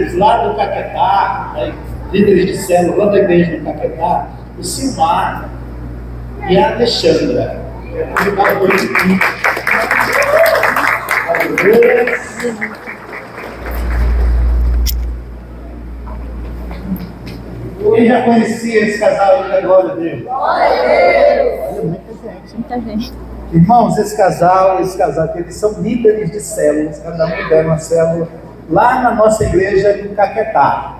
líderes lá do Caquetá, né, líderes de célula lá da igreja do Caquetá, o Silmar e a Alexandra. Quem já conhecia esse casal aí da glória a Deus? Olha, muita gente. Irmãos, esse casal, eles são líderes de células, cada um dá uma célula lá na nossa igreja do Caquetá.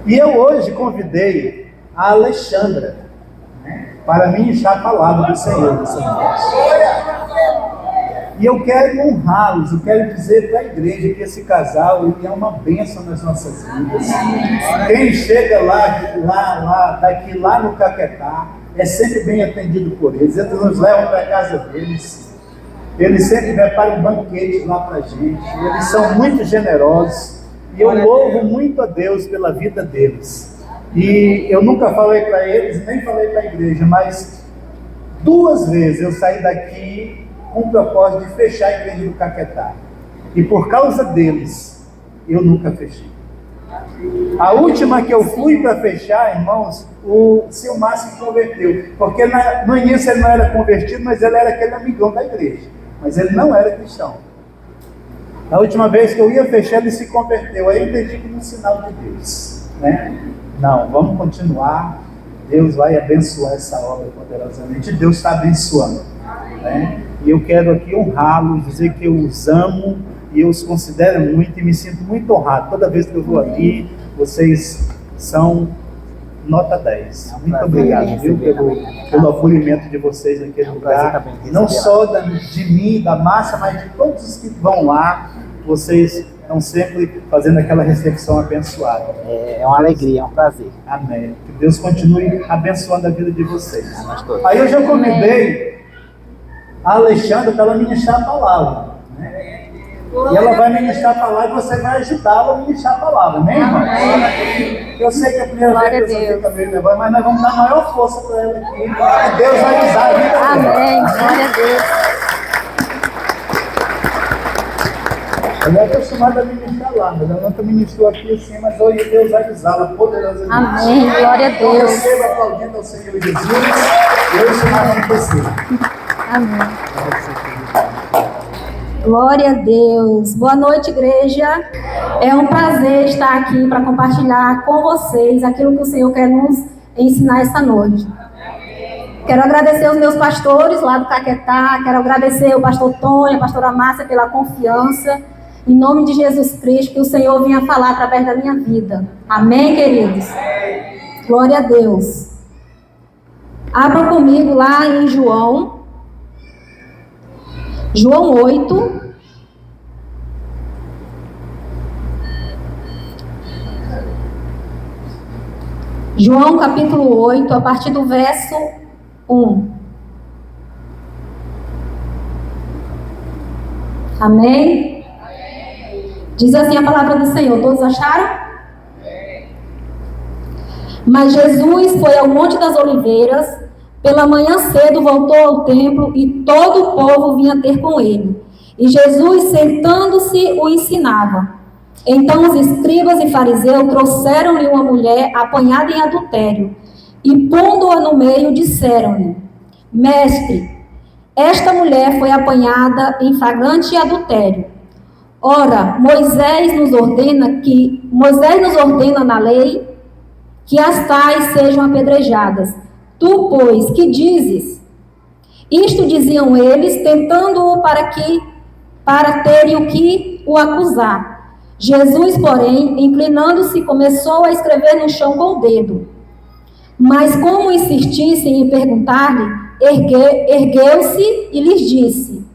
E eu hoje convidei a Alexandra, né, para ministrar a palavra do Senhor. E eu quero honrá-los, eu quero dizer para a igreja que esse casal ele é uma bênção nas nossas vidas. Quem chega daqui lá no Caquetá, é sempre bem atendido por eles. Eles nos levam para a casa deles. Eles sempre preparam um banquete lá para a gente. Eles são muito generosos. E eu louvo muito a Deus pela vida deles. E eu nunca falei para eles, nem falei para a igreja, mas 2 vezes eu saí daqui com o propósito de fechar a igreja do Caquetá. E por causa deles, eu nunca fechei. A última que eu fui para fechar, irmãos, o Silmar se converteu. Porque no início ele não era convertido, mas ele era aquele amigão da igreja. Mas ele não era cristão. A última vez que eu ia fechar, ele se converteu. Aí eu entendi como um sinal de Deus, né? Não, vamos continuar. Deus vai abençoar essa obra poderosamente. Deus está abençoando, né? E eu quero aqui honrá-los, dizer que eu os amo e eu os considero muito e me sinto muito honrado. Toda vez que eu vou aqui, vocês são nota 10. Muito obrigado, viu, pelo acolhimento de vocês naquele lugar. Não só de mim, da massa, mas de todos os que vão lá. Vocês estão sempre fazendo aquela recepção abençoada. É uma alegria, é um prazer. Amém. Que Deus continue abençoando a vida de vocês. Aí eu já convidei a Alexandra para ela ministrar a palavra, né? E ela vai ministrar a palavra e você vai ajudá-la a ministrar a palavra, né, irmão? Eu sei que a primeira vez que você fica meio nervosa, mas nós vamos dar a maior força para ela aqui. Deus vai usar a vida dela. Amém, glória a Deus. Ela é acostumada a ministrar lá, mas ela nunca ministrou aqui assim, mas hoje Deus vai usá-la poderosamente. Amém, glória a Deus. Receba aplaudindo ao Senhor Jesus. Deus se manifestou. Amém. Glória a Deus. Boa noite, igreja. É um prazer estar aqui para compartilhar com vocês aquilo que o Senhor quer nos ensinar essa noite. Quero agradecer os meus pastores lá do Caquetá, quero agradecer o pastor Tony, a pastora Márcia pela confiança. Em nome de Jesus Cristo, que o Senhor venha falar através da minha vida. Amém, queridos? Glória a Deus. Abra comigo lá em João 8. João capítulo 8, a partir do verso 1. Amém? Diz assim a palavra do Senhor. Todos acharam? Mas Jesus foi ao Monte das Oliveiras. Pela manhã cedo voltou ao templo e todo o povo vinha ter com ele. E Jesus, sentando-se, o ensinava. Então os escribas e fariseus trouxeram-lhe uma mulher apanhada em adultério. E pondo-a no meio, disseram-lhe: Mestre, esta mulher foi apanhada em flagrante adultério. Ora, Moisés nos ordena na lei que as tais sejam apedrejadas. Tu, pois, que dizes? Isto diziam eles, tentando-o para terem o que o acusar. Jesus, porém, inclinando-se, começou a escrever no chão com o dedo. Mas como insistissem em perguntar-lhe, ergueu-se e lhes disse: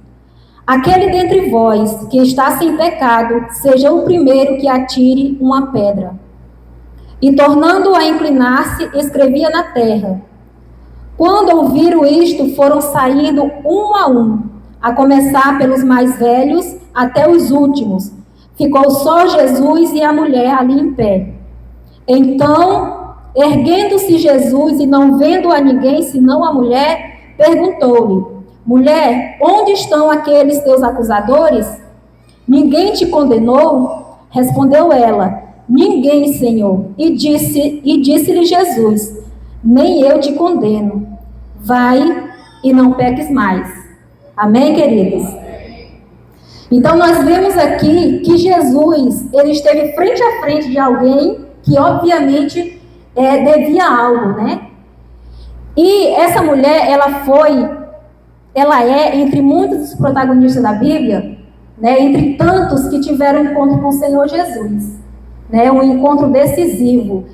Aquele dentre vós que está sem pecado, seja o primeiro que atire uma pedra. E tornando a inclinar-se, escrevia na terra. Quando ouviram isto, foram saindo um, a começar pelos mais velhos até os últimos. Ficou só Jesus e a mulher ali em pé. Então, erguendo-se Jesus e não vendo a ninguém senão a mulher, perguntou-lhe: Mulher, onde estão aqueles teus acusadores? Ninguém te condenou? Respondeu ela: ninguém, Senhor. E disse-lhe Jesus: nem eu te condeno. Vai e não peques mais. Amém, queridos? Então nós vemos aqui que Jesus, ele esteve frente a frente de alguém que obviamente devia algo, né? E essa mulher, ela é, entre muitos dos protagonistas da Bíblia, né, entre tantos que tiveram encontro com o Senhor Jesus, né, um encontro decisivo.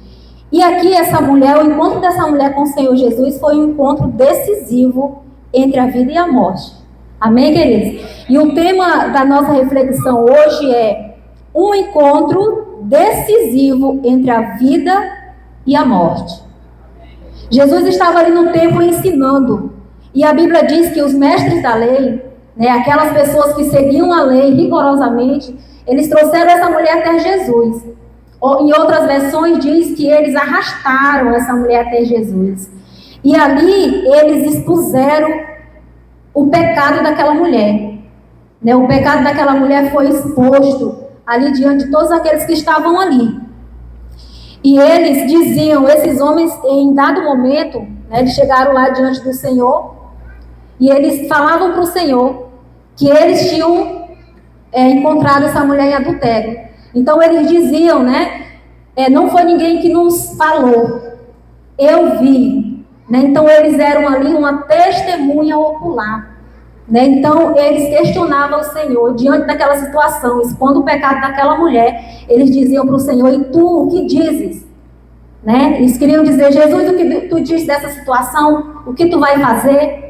E aqui essa mulher, o encontro dessa mulher com o Senhor Jesus foi um encontro decisivo entre a vida e a morte. Amém, queridos? E o tema da nossa reflexão hoje é um encontro decisivo entre a vida e a morte. Jesus estava ali no templo ensinando, e a Bíblia diz que os mestres da lei, né, aquelas pessoas que seguiam a lei rigorosamente, eles trouxeram essa mulher até Jesus. Em outras versões diz que eles arrastaram essa mulher até Jesus. E ali eles expuseram o pecado daquela mulher. Né? O pecado daquela mulher foi exposto ali diante de todos aqueles que estavam ali. E eles diziam, esses homens, em dado momento, né, eles chegaram lá diante do Senhor, e eles falavam para o Senhor que eles tinham encontrado essa mulher em adultério. Então eles diziam, né, não foi ninguém que nos falou, eu vi. Né? Então eles eram ali uma testemunha ocular. Né? Então eles questionavam o Senhor diante daquela situação, expondo o pecado daquela mulher. Eles diziam para o Senhor: e tu, o que dizes? Né? Eles queriam dizer: Jesus, o que tu diz dessa situação? O que tu vai fazer?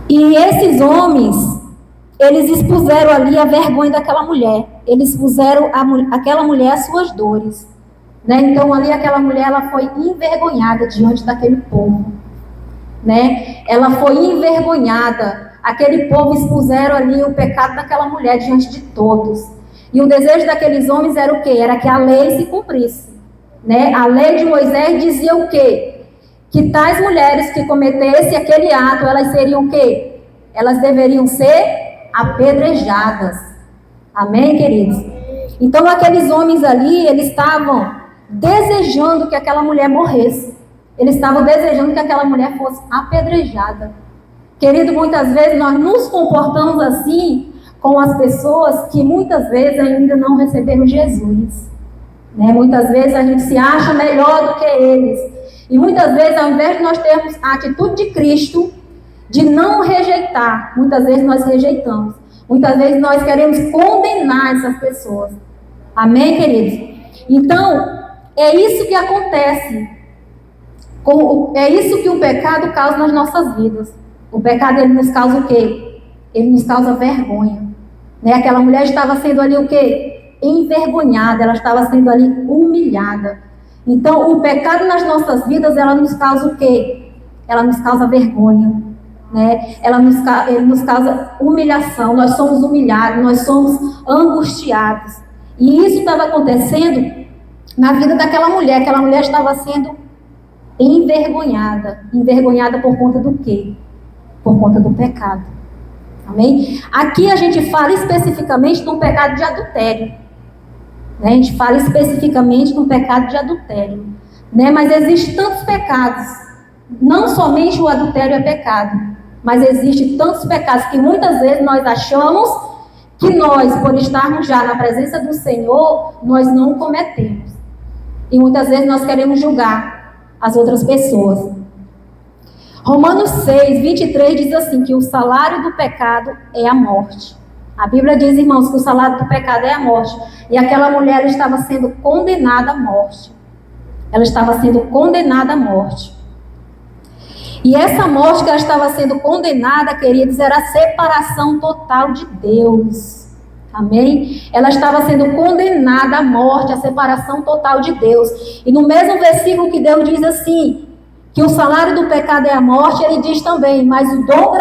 E esses homens, eles expuseram ali a vergonha daquela mulher. Eles expuseram aquela mulher as suas dores. Né? Então ali aquela mulher, ela foi envergonhada diante daquele povo. Né? Ela foi envergonhada. Aquele povo expuseram ali o pecado daquela mulher diante de todos. E o desejo daqueles homens era o quê? Era que a lei se cumprisse. Né? A lei de Moisés dizia o quê? Que tais mulheres que cometessem aquele ato, elas seriam o quê? Elas deveriam ser apedrejadas. Amém, queridos? Então aqueles homens ali, eles estavam desejando que aquela mulher morresse. Eles estavam desejando que aquela mulher fosse apedrejada. Querido, muitas vezes nós nos comportamos assim com as pessoas que muitas vezes ainda não receberam Jesus. Né? Muitas vezes a gente se acha melhor do que eles. E muitas vezes, ao invés de nós termos a atitude de Cristo, de não rejeitar, muitas vezes nós rejeitamos. Muitas vezes nós queremos condenar essas pessoas. Amém, queridos? Então, é isso que acontece. É isso que o pecado causa nas nossas vidas. O pecado, ele nos causa o quê? Ele nos causa vergonha. Né? Aquela mulher estava sendo ali o quê? Envergonhada, ela estava sendo ali humilhada. Então, o pecado nas nossas vidas, ela nos causa o quê? Ela nos causa vergonha. Né? Ele nos causa humilhação. Nós somos humilhados, nós somos angustiados. E isso estava acontecendo na vida daquela mulher. Aquela mulher estava sendo envergonhada. Envergonhada por conta do quê? Por conta do pecado. Amém? Aqui a gente fala especificamente do pecado de adultério. Né? A gente fala especificamente do pecado de adultério. Né? Mas existem tantos pecados. Não somente o adultério é pecado, mas existem tantos pecados que muitas vezes nós achamos que nós, por estarmos já na presença do Senhor, nós não cometemos. E muitas vezes nós queremos julgar as outras pessoas. Romanos 6, 23 diz assim, que o salário do pecado é a morte. A Bíblia diz, irmãos, que o salário do pecado é a morte. E aquela mulher, ela estava sendo condenada à morte. Ela estava sendo condenada à morte. E essa morte que ela estava sendo condenada, queridos, era a separação total de Deus. Amém? Ela estava sendo condenada à morte, à separação total de Deus. E no mesmo versículo que Deus diz assim, que o salário do pecado é a morte, ele diz também, mas o dom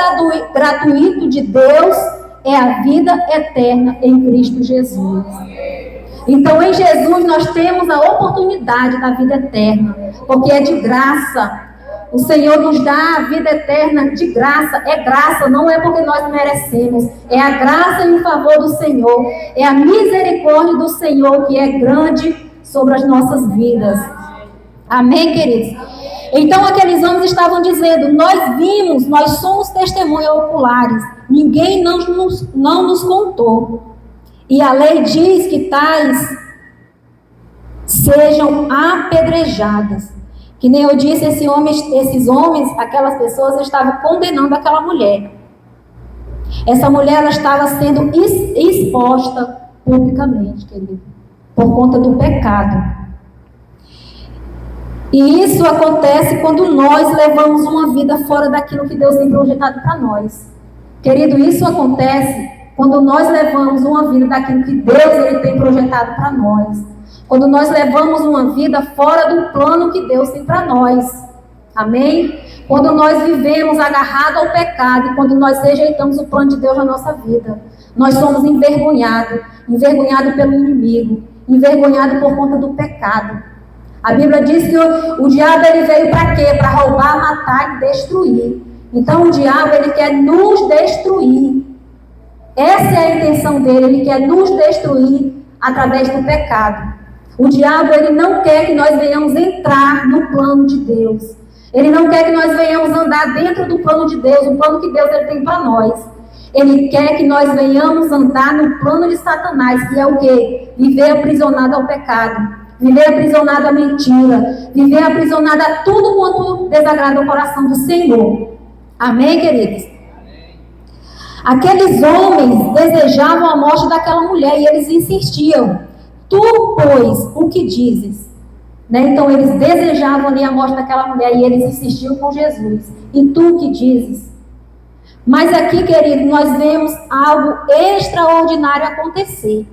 gratuito de Deus é a vida eterna em Cristo Jesus. Então, em Jesus, nós temos a oportunidade da vida eterna, porque é de graça. O Senhor nos dá a vida eterna de graça. É graça, não é porque nós merecemos. É a graça em favor do Senhor. É a misericórdia do Senhor que é grande sobre as nossas vidas. Amém, queridos? Então aqueles homens estavam dizendo: nós vimos, nós somos testemunhas oculares. Ninguém não nos contou. E a lei diz que tais sejam apedrejadas. Que nem eu disse, esses homens, aquelas pessoas estavam condenando aquela mulher. Essa mulher, ela estava sendo exposta publicamente, querido, por conta do pecado. E isso acontece quando nós levamos uma vida fora daquilo que Deus tem projetado para nós. Querido, isso acontece quando nós levamos uma vida daquilo que Deus ele tem projetado para nós. Quando nós levamos uma vida fora do plano que Deus tem para nós. Amém? Quando nós vivemos agarrados ao pecado e quando nós rejeitamos o plano de Deus na nossa vida, nós somos envergonhados pelo inimigo, envergonhados por conta do pecado. A Bíblia diz que o diabo ele veio para quê? Para roubar, matar e destruir. Então o diabo ele quer nos destruir. Essa é a intenção dele, ele quer nos destruir através do pecado. O diabo ele não quer que nós venhamos entrar no plano de Deus. Ele não quer que nós venhamos andar dentro do plano de Deus, o plano que Deus ele tem para nós. Ele quer que nós venhamos andar no plano de Satanás, que é o quê? Viver aprisionado ao pecado, viver aprisionado à mentira, viver aprisionado a tudo quanto desagrada o coração do Senhor. Amém, queridos? Aqueles homens desejavam a morte daquela mulher e eles insistiam. Tu, pois, o que dizes? Né? Então eles desejavam ali a morte daquela mulher e eles insistiam com Jesus. E tu o que dizes? Mas aqui, querido, nós vemos algo extraordinário acontecer.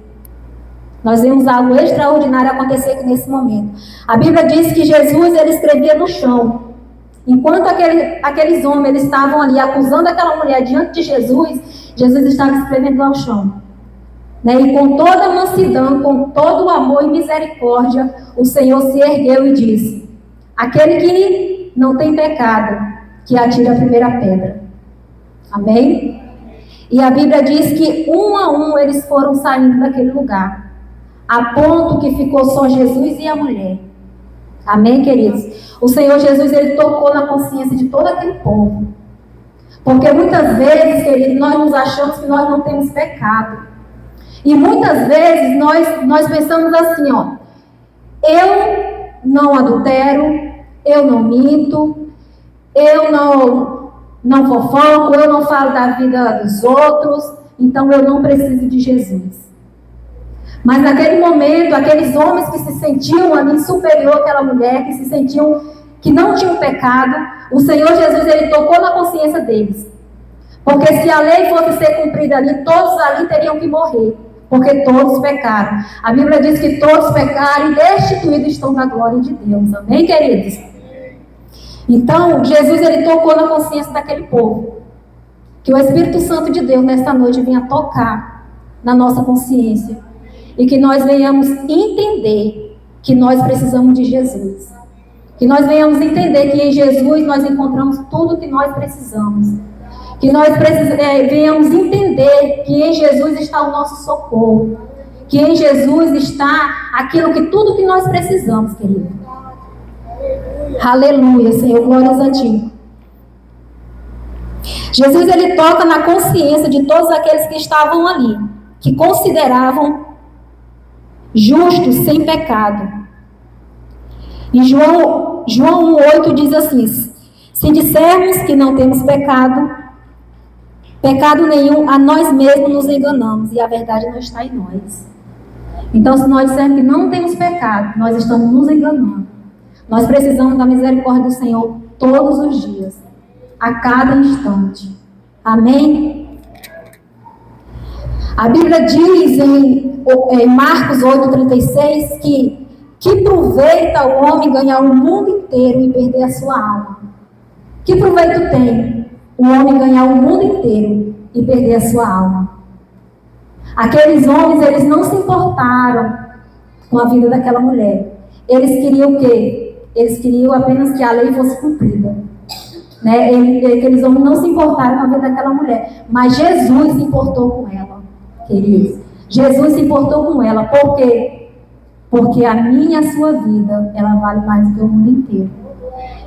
Nós vemos algo extraordinário acontecer aqui nesse momento. A Bíblia diz que Jesus ele escrevia no chão. Enquanto aqueles homens eles estavam ali acusando aquela mulher diante de Jesus, Jesus estava escrevendo ao chão. Né? E com toda a mansidão, com todo o amor e misericórdia, o Senhor se ergueu e disse: aquele que não tem pecado, que atire a primeira pedra. Amém? E a Bíblia diz que um a um eles foram saindo daquele lugar, a ponto que ficou só Jesus e a mulher. Amém, queridos? O Senhor Jesus, ele tocou na consciência de todo aquele povo. Porque muitas vezes, queridos, nós nos achamos que nós não temos pecado. E muitas vezes nós pensamos assim, ó: eu não adultero, eu não minto, eu não fofoco, eu não falo da vida dos outros, então eu não preciso de Jesus. Mas naquele momento, aqueles homens que se sentiam ali superior àquela mulher, que se sentiam que não tinham pecado, o Senhor Jesus, ele tocou na consciência deles. Porque se a lei fosse ser cumprida ali, todos ali teriam que morrer, porque todos pecaram. A Bíblia diz que todos pecaram e destituídos estão da glória de Deus. Amém, queridos? Então, Jesus, ele tocou na consciência daquele povo. Que o Espírito Santo de Deus, nesta noite, venha tocar na nossa consciência. E que nós venhamos entender que nós precisamos de Jesus. Que nós venhamos entender que em Jesus nós encontramos tudo o que nós precisamos. Que nós venhamos entender que em Jesus está o nosso socorro. Que em Jesus está aquilo que tudo que nós precisamos, querido. Aleluia, Senhor, glórias a Ti. Jesus, ele toca na consciência de todos aqueles que estavam ali, que consideravam justos sem pecado. E João 1,8 diz assim: se dissermos que não temos pecado nenhum, a nós mesmos nos enganamos e a verdade não está em nós. Então, se nós dissermos que não temos pecado, nós estamos nos enganando. Nós precisamos da misericórdia do Senhor todos os dias, a cada instante. Amém? A Bíblia diz em Marcos 8,36 que proveita o homem ganhar o mundo inteiro e perder a sua alma. Que proveito tem o homem ganhar o mundo inteiro e perder a sua alma? Aqueles homens, eles não se importaram com a vida daquela mulher. Eles queriam o quê? eles queriam apenas que a lei fosse cumprida. Né? Aqueles homens não se importaram com a vida daquela mulher, mas Jesus se importou com ela, queridos. Jesus se importou com ela, por quê? Porque a minha e a sua vida, ela vale mais do que o mundo inteiro.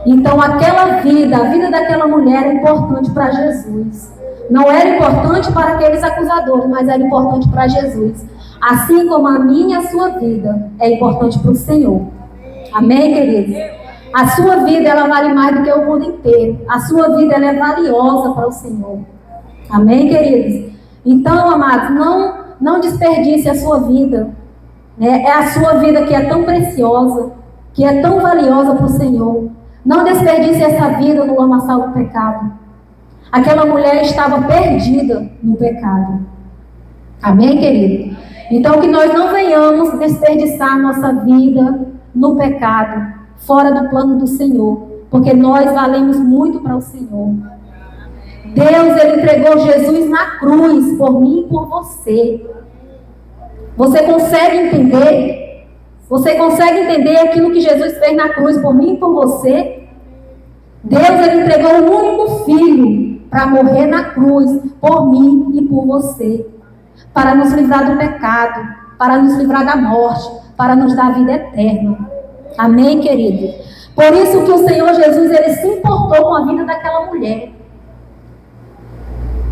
Então aquela vida, a vida daquela mulher era importante para Jesus. Não era importante para aqueles acusadores, mas era importante para Jesus. Assim como a minha e a sua vida é importante para o Senhor. Amém, queridos? A sua vida, ela vale mais do que o mundo inteiro. A sua vida, ela é valiosa para o Senhor. Amém, queridos? Então, amados, não desperdice a sua vida. Né? É a sua vida que é tão preciosa, que é tão valiosa para o Senhor. Não desperdice essa vida no lamaçal do pecado. Aquela mulher estava perdida no pecado. Amém, querido? Então, que nós não venhamos desperdiçar nossa vida no pecado, fora do plano do Senhor, porque nós valemos muito para o Senhor. Deus, Ele entregou Jesus na cruz, por mim e por você. Você consegue entender? Você consegue entender aquilo que Jesus fez na cruz por mim e por você? Deus, Ele entregou o único Filho para morrer na cruz, por mim e por você, para nos livrar do pecado, para nos livrar da morte, para nos dar a vida eterna. Amém, querido? Por isso que o Senhor Jesus, Ele se importou com a vida daquela mulher.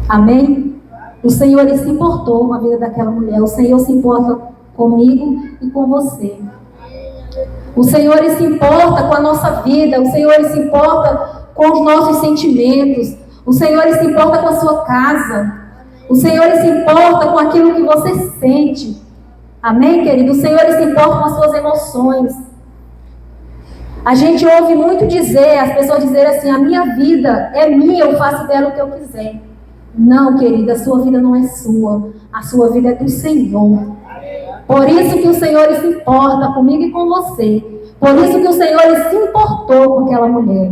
Amém? O Senhor, Ele se importou com a vida daquela mulher. O Senhor se importa comigo e com você. O Senhor, Ele se importa com a nossa vida. O Senhor, Ele se importa com os nossos sentimentos. O Senhor, Ele se importa com a sua casa. O Senhor, Ele se importa com aquilo que você sente. Amém, querido? O Senhor, Ele se importa com as suas emoções. A gente ouve muito dizer, as pessoas dizerem assim, a minha vida é minha, eu faço dela o que eu quiser. Não, querida, a sua vida não é sua. A sua vida é do Senhor. Por isso que o Senhor, Ele se importa comigo e com você. Por isso que o Senhor, Ele se importou com aquela mulher.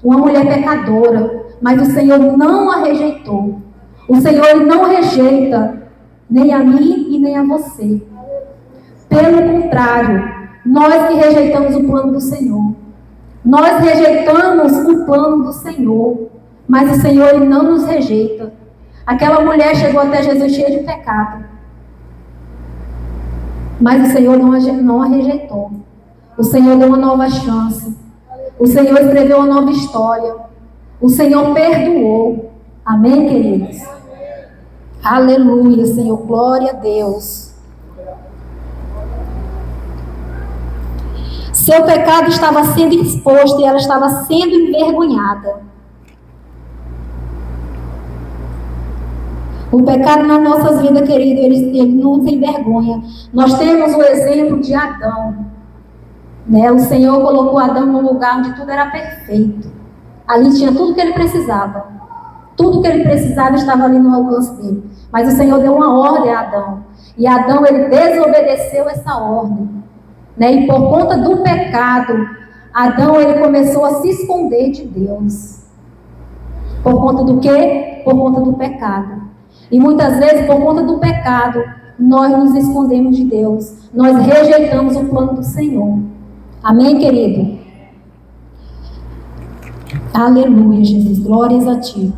Uma mulher pecadora. Mas o Senhor não a rejeitou. O Senhor, Ele não rejeita nem a mim e nem a você. Pelo contrário, nós que rejeitamos o plano do Senhor. Nós rejeitamos o plano do Senhor. Mas o Senhor, Ele não nos rejeita. Aquela mulher chegou até Jesus cheia de pecado. Mas o Senhor não a rejeitou. O Senhor deu uma nova chance. O Senhor escreveu uma nova história. O Senhor perdoou. Amém, queridos? Aleluia, Senhor. Glória a Deus. Seu pecado estava sendo exposto e ela estava sendo envergonhada. O pecado nas nossas vidas, querido, ele nos envergonha. Nós temos o exemplo de Adão. Né? O Senhor colocou Adão num lugar onde tudo era perfeito. Ali tinha tudo que ele precisava. Tudo que ele precisava estava ali no alcance dele. Mas o Senhor deu uma ordem a Adão. E Adão, ele desobedeceu essa ordem. Né? E por conta do pecado, Adão, ele começou a se esconder de Deus. Por conta do quê? Por conta do pecado. E muitas vezes, por conta do pecado, nós nos escondemos de Deus. Nós rejeitamos o plano do Senhor. Amém, querido? Aleluia, Jesus. Glórias a Ti.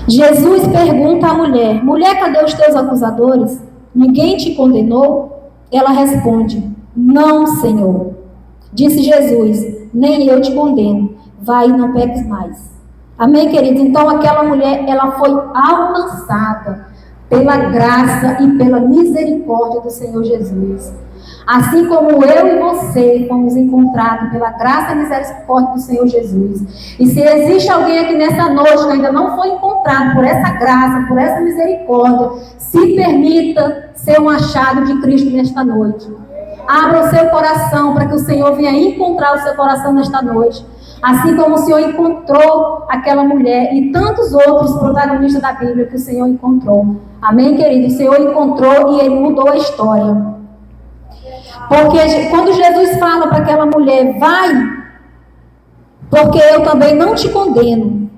Jesus pergunta à mulher: mulher, cadê os teus acusadores? Ninguém te condenou? Ela responde: não, Senhor. Disse Jesus: nem eu te condeno. Vai e não peques mais. Amém, queridos? Então aquela mulher, ela foi alcançada pela graça e pela misericórdia do Senhor Jesus. Assim como eu e você fomos encontrados pela graça e misericórdia do Senhor Jesus. E se existe alguém aqui nessa noite que ainda não foi encontrado por essa graça, por essa misericórdia, se permita ser um achado de Cristo nesta noite. Abra o seu coração para que o Senhor venha encontrar o seu coração nesta noite. Assim como o Senhor encontrou aquela mulher e tantos outros protagonistas da Bíblia que o Senhor encontrou. Amém, querido? O Senhor encontrou e Ele mudou a história. Porque quando Jesus fala para aquela mulher: vai, porque eu também não te condeno.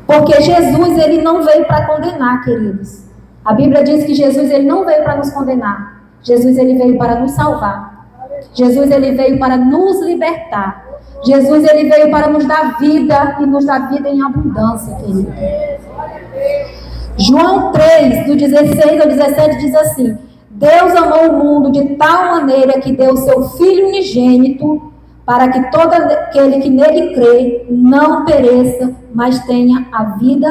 Porque Jesus, Ele não veio para condenar, queridos. A Bíblia diz que Jesus, Ele não veio para nos condenar. Jesus, Ele veio para nos salvar. Jesus, ele veio para nos libertar. Jesus, ele veio para nos dar vida e nos dar vida em abundância, querido. João 3, do 16 ao 17, diz assim: Deus amou o mundo de tal maneira que deu o seu Filho unigênito, para que todo aquele que nele crê não pereça, mas tenha a vida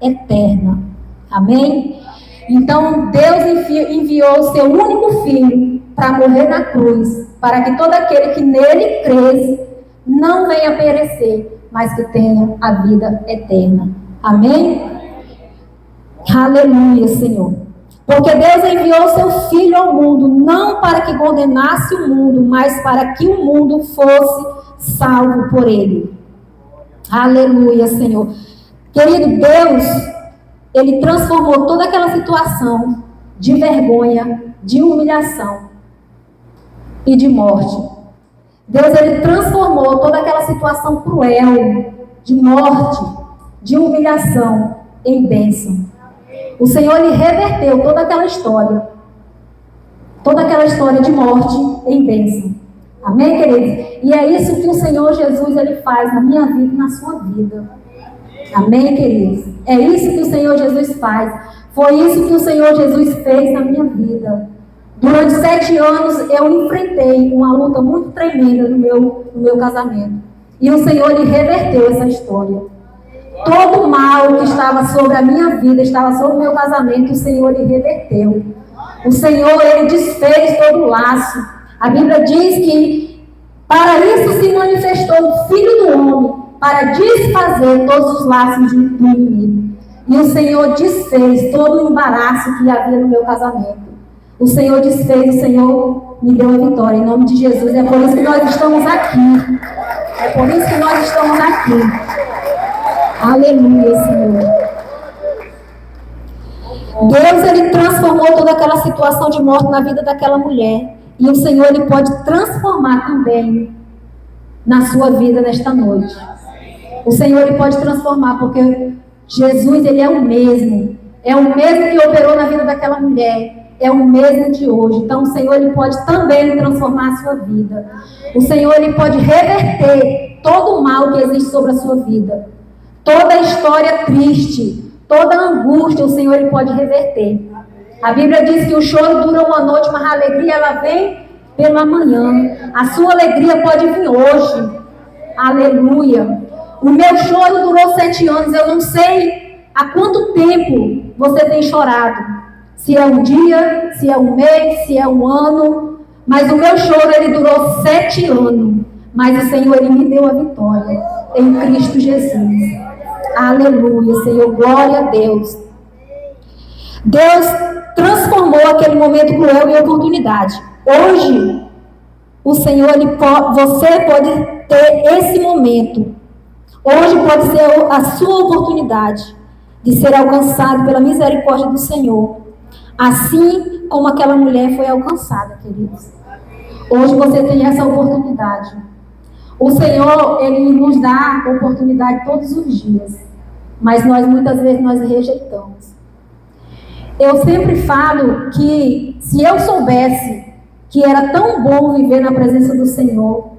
eterna. Amém? Então, Deus enviou o seu único Filho para morrer na cruz, para que todo aquele que nele crê não venha perecer, mas que tenha a vida eterna. Amém? Aleluia, Senhor. Porque Deus enviou o seu Filho ao mundo, não para que condenasse o mundo, mas para que o mundo fosse salvo por ele. Aleluia, Senhor. Querido, Deus, ele transformou toda aquela situação de vergonha, de humilhação e de morte. Deus, ele transformou toda aquela situação cruel, de morte, de humilhação, em bênção. O Senhor, ele reverteu toda aquela história de morte em bênção. Amém, queridos? E é isso que o Senhor Jesus, ele faz na minha vida e na sua vida. Amém, queridos? É isso que o Senhor Jesus faz. Foi isso que o Senhor Jesus fez na minha vida. Durante 7 anos eu enfrentei uma luta muito tremenda no meu casamento. E o Senhor, ele reverteu essa história. Todo o mal que estava sobre a minha vida, estava sobre o meu casamento, o Senhor, ele reverteu. O Senhor, ele desfez todo o laço. A Bíblia diz que para isso se manifestou o Filho do Homem, para desfazer todos os laços do inimigo. E o Senhor desfez todo o embaraço que havia no meu casamento. O Senhor desfez, o Senhor me deu a vitória, em nome de Jesus. É por isso que nós estamos aqui. É por isso que nós estamos aqui. Aleluia, Senhor. Deus, ele transformou toda aquela situação de morte na vida daquela mulher. E o Senhor, ele pode transformar também na sua vida nesta noite. O Senhor, ele pode transformar, porque Jesus, ele é o mesmo. É o mesmo que operou na vida daquela mulher. É o mesmo de hoje. Então, o Senhor, ele pode também transformar a sua vida. O Senhor, ele pode reverter todo o mal que existe sobre a sua vida. Toda a história triste, toda a angústia, o Senhor, ele pode reverter. A Bíblia diz que o choro dura uma noite, mas a alegria, ela vem pela manhã. A sua alegria pode vir hoje. Aleluia. O meu choro durou 7 anos. Eu não sei há quanto tempo você tem chorado. Se é um dia, se é um mês, se é um ano. Mas o meu choro, ele durou 7 anos. Mas o Senhor, ele me deu a vitória em Cristo Jesus. Aleluia, Senhor, glória a Deus. Deus transformou aquele momento cruel em oportunidade. Hoje, o Senhor, você pode ter esse momento. Hoje pode ser a sua oportunidade de ser alcançado pela misericórdia do Senhor. Assim como aquela mulher foi alcançada, queridos. Hoje você tem essa oportunidade. O Senhor, ele nos dá oportunidade todos os dias, mas muitas vezes nós rejeitamos. Eu sempre falo que se eu soubesse que era tão bom viver na presença do Senhor,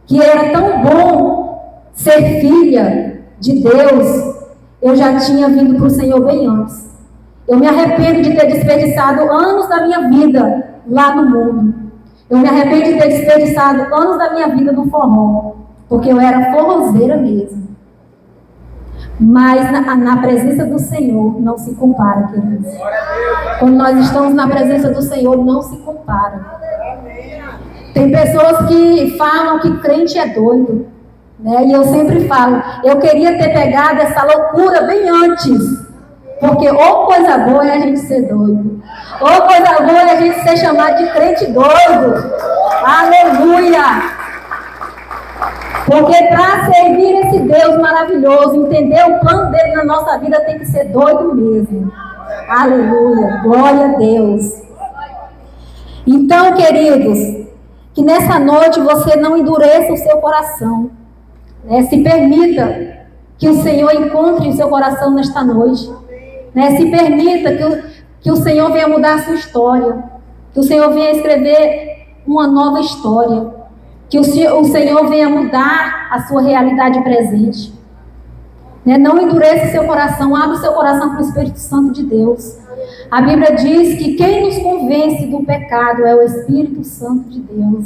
que era tão bom ser filha de Deus, eu já tinha vindo para o Senhor bem antes. Eu me arrependo de ter desperdiçado anos da minha vida lá no mundo. Eu me arrependo de ter desperdiçado anos da minha vida no forró, porque eu era forrozeira mesmo. Mas na presença do Senhor não se compara, queridos. Quando nós estamos na presença do Senhor, não se compara. Tem pessoas que falam que crente é doido, né? E eu sempre falo, eu queria ter pegado essa loucura bem antes. Porque ou coisa boa é a gente ser doido, ou coisa boa é a gente ser chamado de crente doido. Aleluia! Porque para servir esse Deus maravilhoso, entender o plano dele na nossa vida, tem que ser doido mesmo. Aleluia! Glória a Deus! Então, queridos, que nessa noite você não endureça o seu coração, né? Se permita que o Senhor encontre o seu coração nesta noite. Né? Se permita que o Senhor venha mudar a sua história, que o Senhor venha escrever uma nova história. Que o Senhor venha mudar a sua realidade presente. Né? Não endureça seu coração, abra o seu coração para o Espírito Santo de Deus. A Bíblia diz que quem nos convence do pecado é o Espírito Santo de Deus.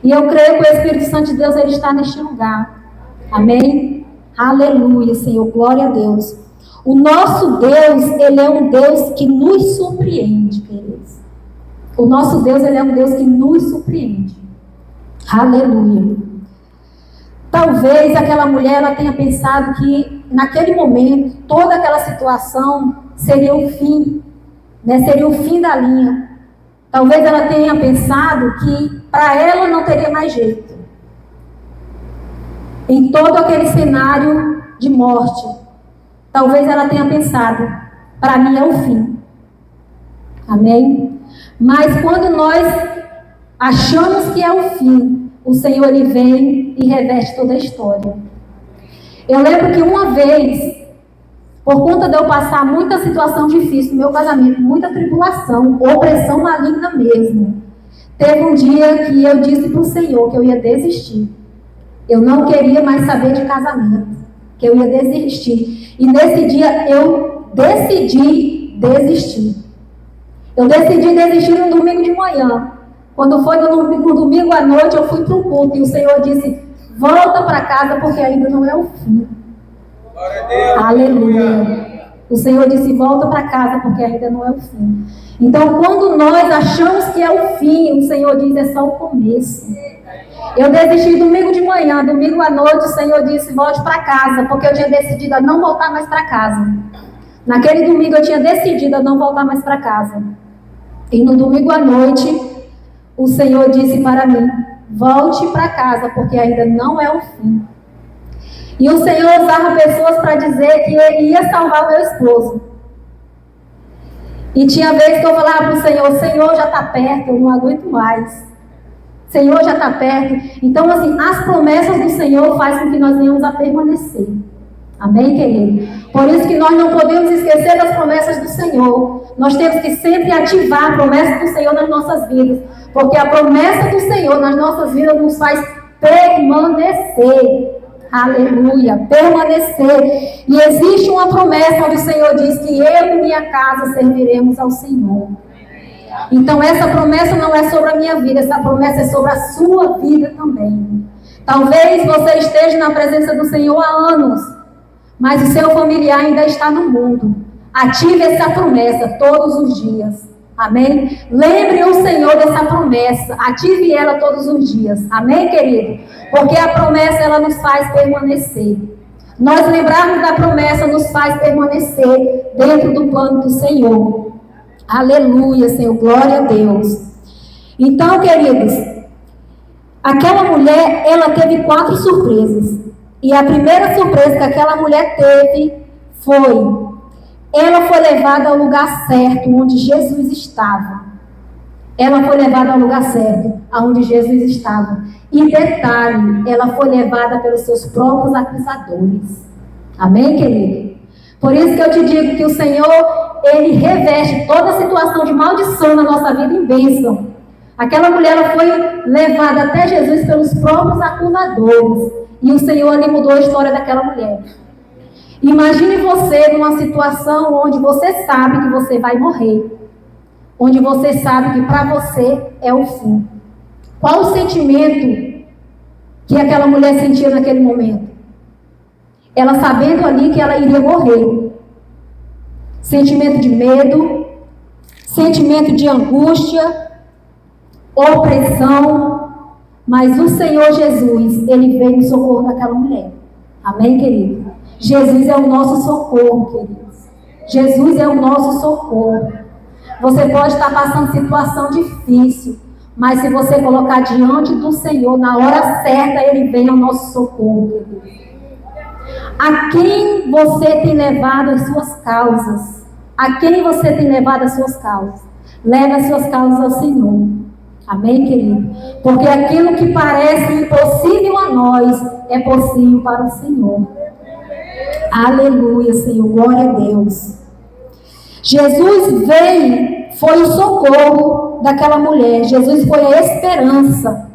E eu creio que o Espírito Santo de Deus, ele está neste lugar. Amém? Aleluia, Senhor, glória a Deus. O nosso Deus, ele é um Deus que nos surpreende, queridos. O nosso Deus, ele é um Deus que nos surpreende. Aleluia. Talvez aquela mulher, ela tenha pensado que naquele momento, toda aquela situação seria o fim, né? Seria o fim da linha. Talvez ela tenha pensado que para ela não teria mais jeito. Em todo aquele cenário de morte, talvez ela tenha pensado, para mim é o fim. Amém? Mas quando nós achamos que é o fim, o Senhor, ele vem e reverte toda a história. Eu lembro que uma vez, por conta de eu passar muita situação difícil no meu casamento, muita tribulação, opressão maligna mesmo, teve um dia que eu disse para o Senhor que eu ia desistir. Eu não queria mais saber de casamento, que eu ia desistir. E nesse dia eu decidi desistir. Eu decidi desistir no domingo de manhã. Quando foi no domingo à noite, eu fui para o culto e o Senhor disse, volta para casa porque ainda não é o fim. Glória a Deus. Aleluia. O Senhor disse, volta para casa porque ainda não é o fim. Então, quando nós achamos que é o fim, o Senhor diz, é só o começo. Eu desisti domingo de manhã, domingo à noite, o Senhor disse, volte para casa, porque eu tinha decidido a não voltar mais para casa. Naquele domingo eu tinha decidido a não voltar mais para casa. E no domingo à noite, o Senhor disse para mim, volte para casa, porque ainda não é o fim. E o Senhor usava pessoas para dizer que ele ia salvar o meu esposo. E tinha vezes que eu falava para o Senhor já está perto, eu não aguento mais. Senhor já está perto. Então, assim, as promessas do Senhor fazem com que nós venhamos a permanecer. Amém, querido? Por isso que nós não podemos esquecer das promessas do Senhor. Nós temos que sempre ativar a promessa do Senhor nas nossas vidas. Porque a promessa do Senhor nas nossas vidas nos faz permanecer. Aleluia, permanecer. E existe uma promessa onde o Senhor diz que eu e minha casa serviremos ao Senhor. Então essa promessa não é sobre a minha vida, essa promessa é sobre a sua vida também. Talvez você esteja na presença do Senhor há anos, mas o seu familiar ainda está no mundo. Ative essa promessa todos os dias. Amém? Lembre o Senhor dessa promessa. Ative ela todos os dias. Amém, querido? Porque a promessa, ela nos faz permanecer. Nós lembrarmos da promessa nos faz permanecer dentro do plano do Senhor. Aleluia, Senhor. Glória a Deus. Então, queridos, aquela mulher, ela teve 4 surpresas. E a primeira surpresa que aquela mulher teve foi... ela foi levada ao lugar certo, onde Jesus estava. Ela foi levada ao lugar certo, onde Jesus estava. E detalhe, ela foi levada pelos seus próprios acusadores. Amém, querido? Por isso que eu te digo que o Senhor, ele reveste toda situação de maldição na nossa vida em bênção. Aquela mulher, ela foi levada até Jesus pelos próprios acusadores. E o Senhor ali mudou a história daquela mulher. Imagine você numa situação onde você sabe que você vai morrer. Onde você sabe que para você é o fim. Qual o sentimento que aquela mulher sentia naquele momento? Ela sabendo ali que ela iria morrer. Sentimento de medo, sentimento de angústia, opressão. Mas o Senhor Jesus, ele veio em socorro daquela mulher. Amém, querido? Jesus é o nosso socorro, queridos. Jesus é o nosso socorro. Você pode estar passando situação difícil, mas se você colocar diante do Senhor, na hora certa, ele vem ao nosso socorro, queridos. A quem você tem levado as suas causas? A quem você tem levado as suas causas? Leve as suas causas ao Senhor. Amém, querido? Porque aquilo que parece impossível a nós, é possível para o Senhor. Aleluia, Senhor, glória a Deus. Jesus veio, foi o socorro daquela mulher. Jesus foi a esperança.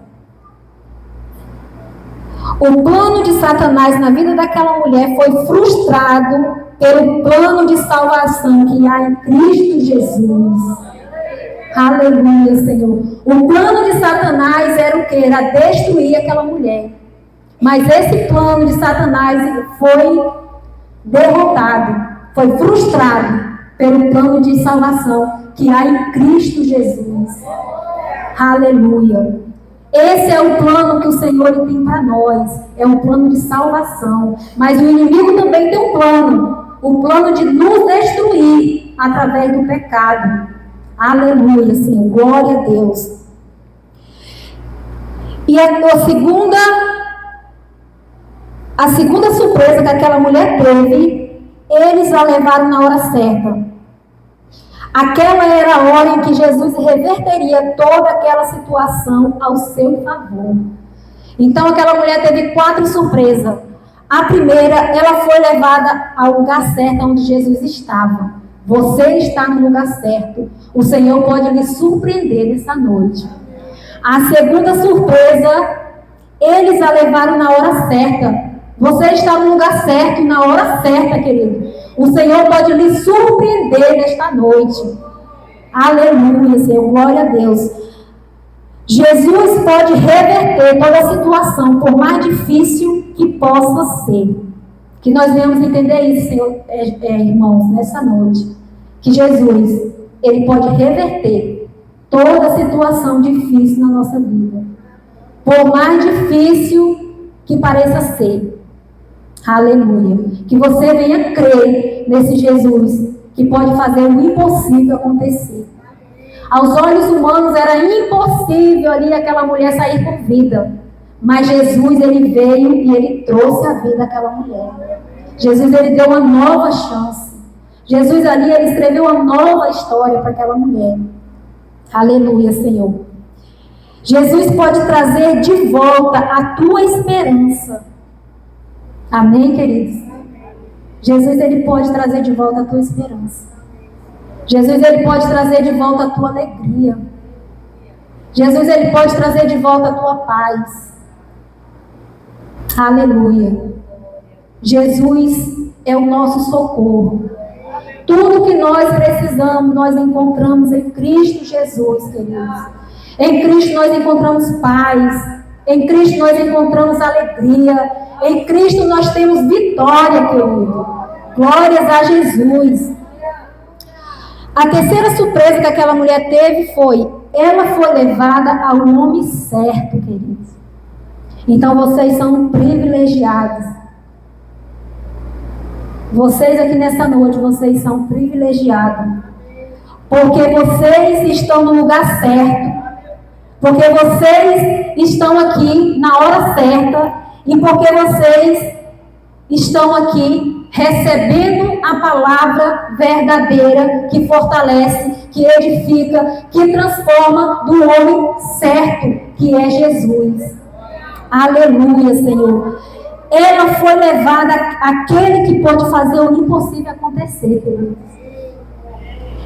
O plano de Satanás na vida daquela mulher foi frustrado pelo plano de salvação que há em Cristo Jesus. Aleluia, Senhor. O plano de Satanás era o quê? Era destruir aquela mulher. Mas esse plano de Satanás foi derrotado, foi frustrado pelo plano de salvação que há em Cristo Jesus. Aleluia. Esse é o plano que o Senhor tem para nós. É um plano de salvação. Mas o inimigo também tem um plano. O plano de nos destruir através do pecado. Aleluia, Senhor. Glória a Deus. E a segunda surpresa que aquela mulher teve, eles a levaram na hora certa. Aquela era a hora em que Jesus reverteria toda aquela situação ao seu favor. Então aquela mulher teve 4 surpresas. A primeira, ela foi levada ao lugar certo onde Jesus estava. Você está no lugar certo. O Senhor pode lhe surpreender nessa noite. A segunda surpresa, eles a levaram na hora certa. Você está no lugar certo, na hora certa, querido. O Senhor pode lhe surpreender nesta noite. Aleluia, Senhor. Glória a Deus. Jesus pode reverter toda a situação, por mais difícil que possa ser. Que nós venhamos entender isso, Senhor, irmãos, nessa noite. Que Jesus, Ele pode reverter toda a situação difícil na nossa vida. Por mais difícil que pareça ser. Aleluia. Que você venha crer nesse Jesus que pode fazer o impossível acontecer. Aos olhos humanos era impossível ali aquela mulher sair com vida. Mas Jesus, Ele veio e Ele trouxe a vida àquela mulher. Jesus, Ele deu uma nova chance. Jesus ali, Ele escreveu uma nova história para aquela mulher. Aleluia, Senhor. Jesus pode trazer de volta a tua esperança. Amém, queridos? Jesus, Ele pode trazer de volta a tua esperança. Jesus, Ele pode trazer de volta a tua alegria. Jesus, Ele pode trazer de volta a tua paz. Aleluia. Jesus é o nosso socorro. Tudo que nós precisamos, nós encontramos em Cristo Jesus, queridos. Em Cristo nós encontramos paz. Em Cristo nós encontramos alegria. Em Cristo nós temos vitória, querido. Glórias a Jesus. A terceira surpresa que aquela mulher teve foi, ela foi levada ao homem certo, queridos. Então vocês são privilegiados. Vocês aqui nessa noite, vocês são privilegiados. Porque vocês estão no lugar certo. Porque vocês estão aqui na hora certa. E porque vocês estão aqui recebendo a palavra verdadeira que fortalece, que edifica, que transforma do homem certo, que é Jesus. Aleluia, Senhor. Ela foi levada àquele que pode fazer o impossível acontecer, queridos.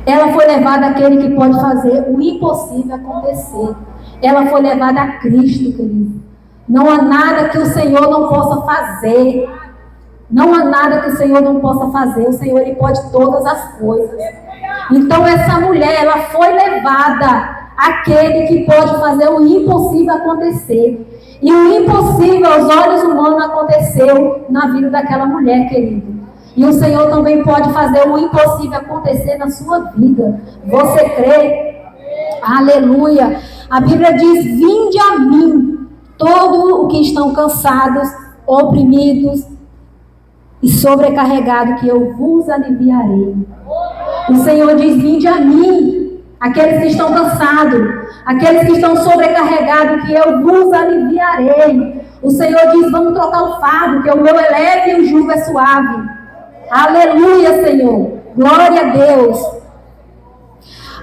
Ela foi levada àquele que pode fazer o impossível acontecer. Ela foi levada a Cristo, querido. Não há nada que o Senhor não possa fazer. Não há nada que o Senhor não possa fazer. O Senhor, Ele pode todas as coisas. Então essa mulher, ela foi levada àquele que pode fazer o impossível acontecer. E o impossível aos olhos humanos aconteceu na vida daquela mulher, querido. E o Senhor também pode fazer o impossível acontecer na sua vida. Você crê? Aleluia. A Bíblia diz, vinde a mim, todos os que estão cansados, oprimidos e sobrecarregados, que eu vos aliviarei. O Senhor diz, vinde a mim, aqueles que estão cansados, aqueles que estão sobrecarregados, que eu vos aliviarei. O Senhor diz, vamos trocar o fardo, que o meu é leve e o jugo é suave. Aleluia, Senhor. Glória a Deus.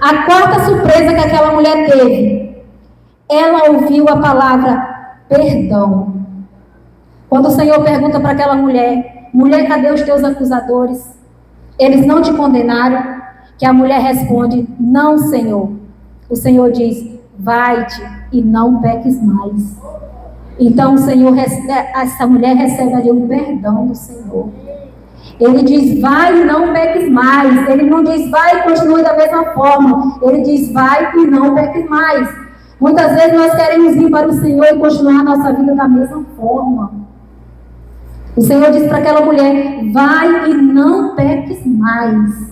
A quarta surpresa que aquela mulher teve, ela ouviu a palavra perdão. Quando o Senhor pergunta para aquela mulher, mulher, cadê os teus acusadores? Eles não te condenaram? Que a mulher responde, não, Senhor. o Senhor diz: vai-te e não peques mais. Então o Senhor, essa mulher recebe ali o perdão do Senhor. Ele diz: vai e não peques mais. Ele não diz: vai e continue da mesma forma. Ele diz: vai e não peques mais. Muitas vezes nós queremos vir para o Senhor e continuar a nossa vida da mesma forma. O Senhor diz para aquela mulher: vai e não peques mais.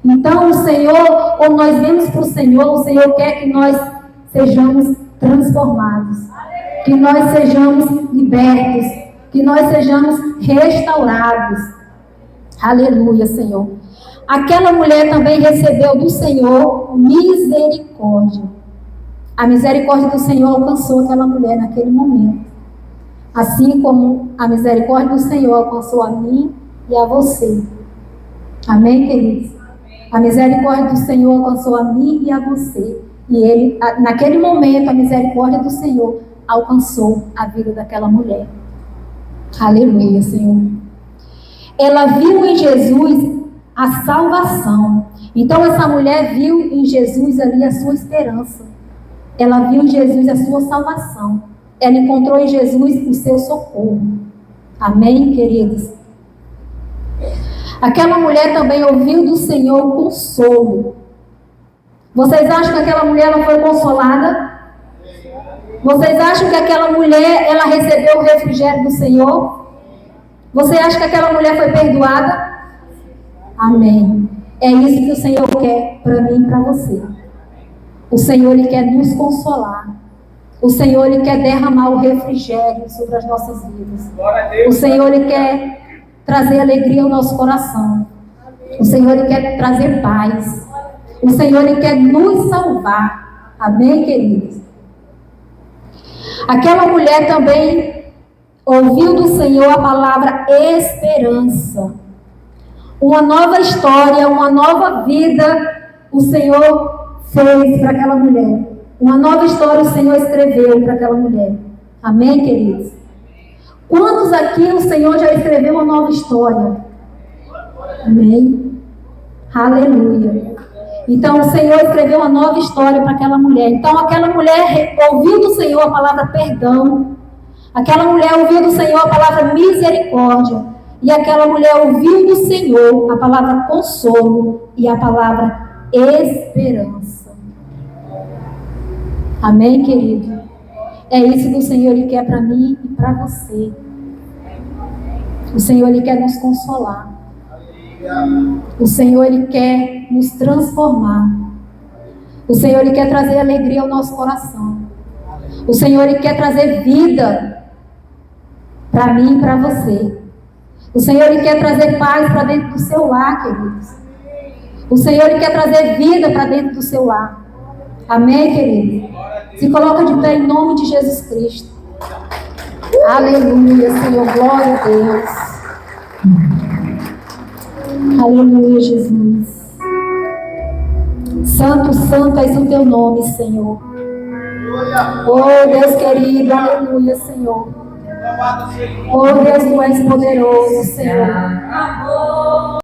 Então o Senhor, quando nós vemos para o Senhor quer que nós sejamos transformados, que nós sejamos libertos, que nós sejamos restaurados. Aleluia, Senhor. Aquela mulher também recebeu do Senhor misericórdia. A misericórdia do Senhor alcançou aquela mulher naquele momento. Assim como a misericórdia do Senhor alcançou a mim e a você. Amém, queridos? A misericórdia do Senhor alcançou a mim e a você. E naquele momento, a misericórdia do Senhor alcançou a vida daquela mulher. Aleluia, Senhor. Ela viu em Jesus a salvação. Então essa mulher viu em Jesus ali a sua esperança. Ela viu em Jesus a sua salvação. Ela encontrou em Jesus o seu socorro. Amém, queridos? Aquela mulher também ouviu do Senhor o consolo. Vocês acham que aquela mulher ela foi consolada? Vocês acham que aquela mulher ela recebeu o refrigério do Senhor? Você acha que aquela mulher foi perdoada? Amém. É isso que o Senhor quer para mim e para você. O Senhor Ele quer nos consolar. O Senhor Ele quer derramar o refrigério sobre as nossas vidas. O Senhor Ele quer trazer alegria ao nosso coração. O Senhor Ele quer trazer paz. O Senhor Ele quer nos salvar. Amém, queridos? Aquela mulher também ouviu do Senhor a palavra esperança. Uma nova história, uma nova vida o Senhor fez para aquela mulher. Uma nova história o Senhor escreveu para aquela mulher. Amém, queridos? Quantos aqui o Senhor já escreveu uma nova história? Amém? Aleluia. Então o Senhor escreveu uma nova história para aquela mulher. Então aquela mulher ouviu do Senhor a palavra perdão. Aquela mulher ouviu do Senhor a palavra misericórdia. E aquela mulher ouviu do Senhor a palavra consolo e a palavra esperança. Amém, querido? É isso que o Senhor Ele quer para mim e para você. O Senhor Ele quer nos consolar. O Senhor Ele quer nos transformar. O Senhor Ele quer trazer alegria ao nosso coração. O Senhor Ele quer trazer vida para mim e para você. O Senhor Ele quer trazer paz para dentro do seu lar, queridos. O Senhor Ele quer trazer vida para dentro do seu lar. Amém, querido? Se coloca de pé em nome de Jesus Cristo. Aleluia, Senhor. Glória a Deus. Aleluia, Jesus. Santo, santo é o teu nome, Senhor. Oh, Deus querido. Aleluia, Senhor. Oh, Deus, tu és poderoso, Senhor.